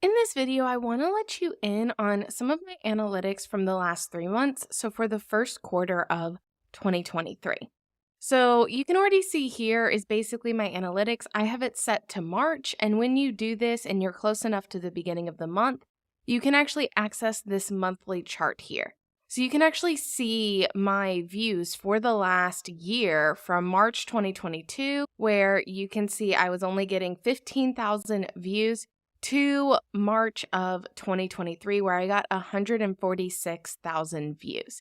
In this video, I want to let you in on some of my analytics from the last 3 months, so for the first quarter of 2023. So you can already see here is basically my analytics. I have it set to March, and when you do this and you're close enough to the beginning of the month, you can actually access this monthly chart here. So you can actually see my views for the last year from March 2022, where you can see I was only getting 15,000 views to March of 2023, where I got 146,000 views.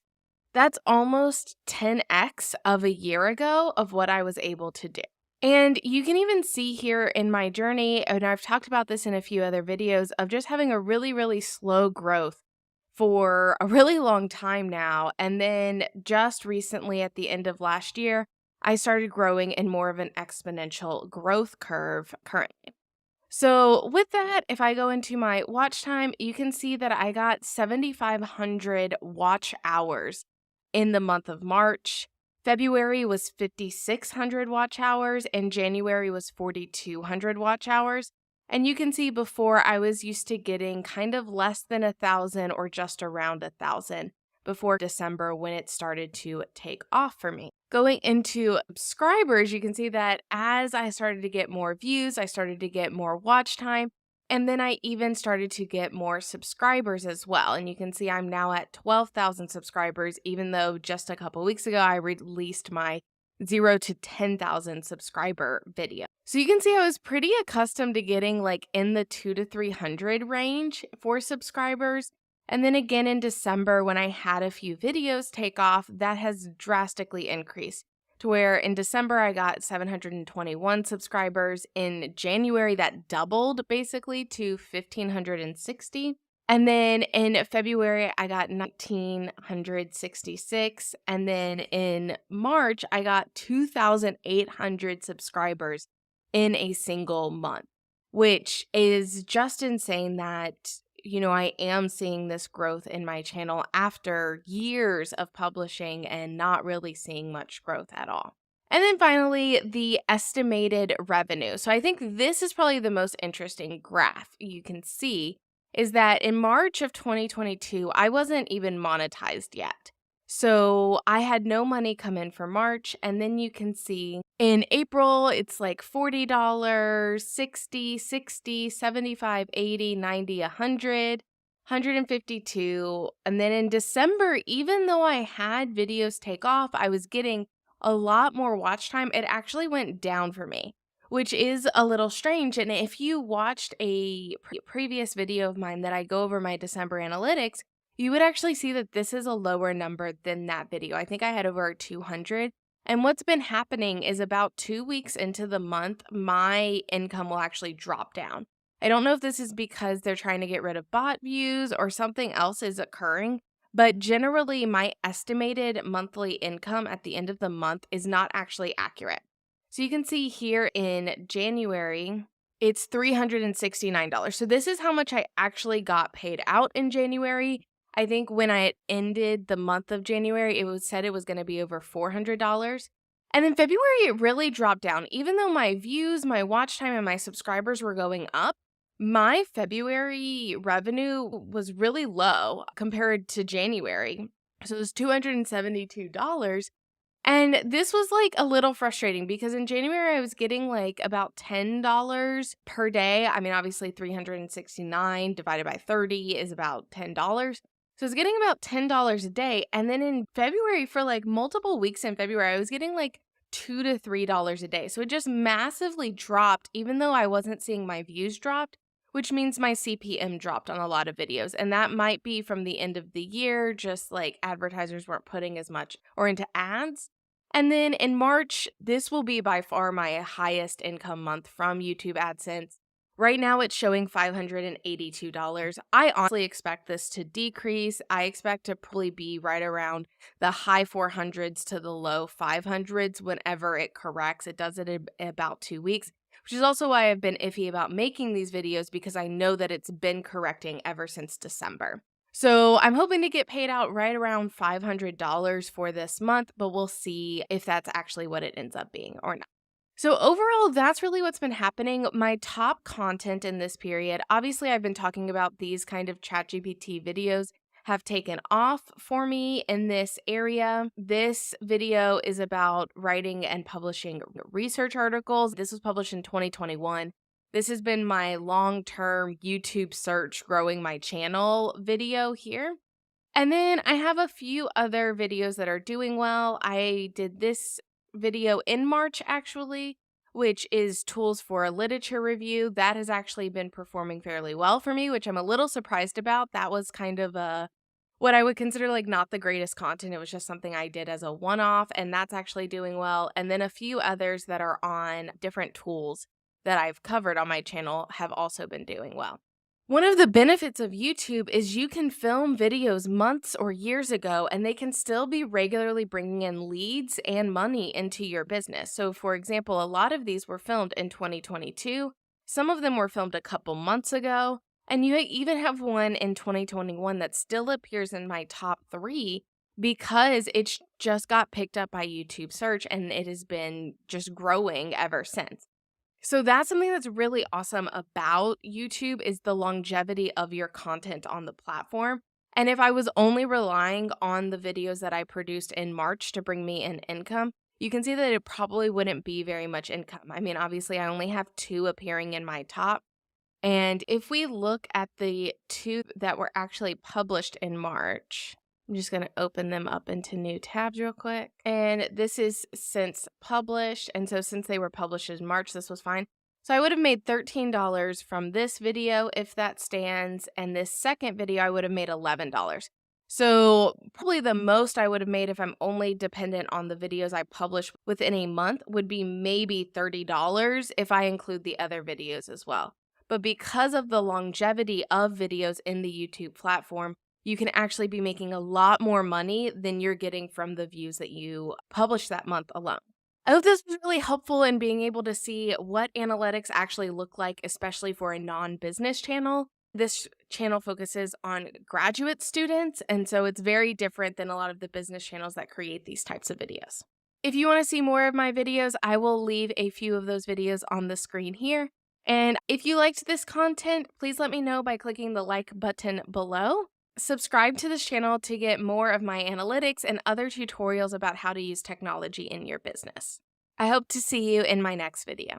That's almost 10x of a year ago of what I was able to do. And you can even see here in my journey, and I've talked about this in a few other videos, of just having a really, really slow growth for a really long time now. And then just recently at the end of last year, I started growing in more of an exponential growth curve currently. So with that, if I go into my watch time, you can see that I got 7,500 watch hours in the month of March. February was 5,600 watch hours, and January was 4,200 watch hours. And you can see before I was used to getting kind of less than 1,000 or just around 1,000 before December when it started to take off for me. Going into subscribers, you can see that as I started to get more views, I started to get more watch time, and then I even started to get more subscribers as well. And you can see I'm now at 12,000 subscribers, even though just a couple weeks ago I released my 0 to 10,000 subscriber video. So you can see I was pretty accustomed to getting like in the 200 to 300 range for subscribers. And then again in December, when I had a few videos take off, that has drastically increased to where in December I got 721 subscribers. In January, that doubled basically to 1,560. And then in February, I got 1,966. And then in March, I got 2,800 subscribers in a single month, which is just insane that I am seeing this growth in my channel after years of publishing and not really seeing much growth at all. And then finally, the estimated revenue. So I think this is probably the most interesting graph you can see is that in March of 2022, I wasn't even monetized yet. So I had no money come in for March, and then you can see in April, it's like $40, $60, $60, $75, $80, $90, $100, $152. And then in December, even though I had videos take off, I was getting a lot more watch time. It actually went down for me, which is a little strange. And if you watched a previous video of mine that I go over my December analytics, you would actually see that this is a lower number than that video. I think I had over 200. And what's been happening is about 2 weeks into the month, my income will actually drop down. I don't know if this is because they're trying to get rid of bot views or something else is occurring, but generally my estimated monthly income at the end of the month is not actually accurate. So you can see here in January, it's $369. So this is how much I actually got paid out in January. I think when I ended the month of January, it was said it was going to be over $400. And then February, it really dropped down. Even though my views, my watch time, and my subscribers were going up, my February revenue was really low compared to January. So it was $272. And this was like a little frustrating because in January, I was getting like about $10 per day. I mean, obviously 369 divided by 30 is about $10. So I was getting about $10 a day. And then in February, for like multiple weeks in February, I was getting like $2 to $3 a day. So it just massively dropped, even though I wasn't seeing my views dropped, which means my CPM dropped on a lot of videos. And that might be from the end of the year, just like advertisers weren't putting as much or into ads. And then in March, this will be by far my highest income month from YouTube AdSense. Right now, it's showing $582. I honestly expect this to decrease. I expect to probably be right around the high 400s to the low 500s whenever it corrects. It does it in about 2 weeks, which is also why I've been iffy about making these videos because I know that it's been correcting ever since December. So I'm hoping to get paid out right around $500 for this month, but we'll see if that's actually what it ends up being or not. So overall, that's really what's been happening. My top content in this period, obviously, I've been talking about these kind of ChatGPT videos have taken off for me in this area. This video is about writing and publishing research articles. This was published in 2021. This has been my long-term YouTube search growing my channel video here. And then I have a few other videos that are doing well. I did this video in March, actually, which is tools for a literature review. That has actually been performing fairly well for me, which I'm a little surprised about. That was kind of what I would consider like not the greatest content. It was just something I did as a one off, and that's actually doing well. And then a few others that are on different tools that I've covered on my channel have also been doing well. One of the benefits of YouTube is you can film videos months or years ago and they can still be regularly bringing in leads and money into your business. So, for example, a lot of these were filmed in 2022. Some of them were filmed a couple months ago. And you even have one in 2021 that still appears in my top 3 because just got picked up by YouTube search and it has been just growing ever since. So that's something that's really awesome about YouTube is the longevity of your content on the platform. And if I was only relying on the videos that I produced in March to bring me in income, you can see that it probably wouldn't be very much income. I mean, obviously, I only have 2 appearing in my top. And if we look at the 2 that were actually published in March, I'm just going to open them up into new tabs real quick. And this is since published. And so since they were published in March, this was fine. So I would have made $13 from this video if that stands. And this second video, I would have made $11. So probably the most I would have made if I'm only dependent on the videos I publish within a month would be maybe $30 if I include the other videos as well. But because of the longevity of videos in the YouTube platform, you can actually be making a lot more money than you're getting from the views that you publish that month alone. I hope this was really helpful in being able to see what analytics actually look like, especially for a non-business channel. This channel focuses on graduate students, and so it's very different than a lot of the business channels that create these types of videos. If you want to see more of my videos, I will leave a few of those videos on the screen here. And if you liked this content, please let me know by clicking the like button below. Subscribe to this channel to get more of my analytics and other tutorials about how to use technology in your business. I hope to see you in my next video.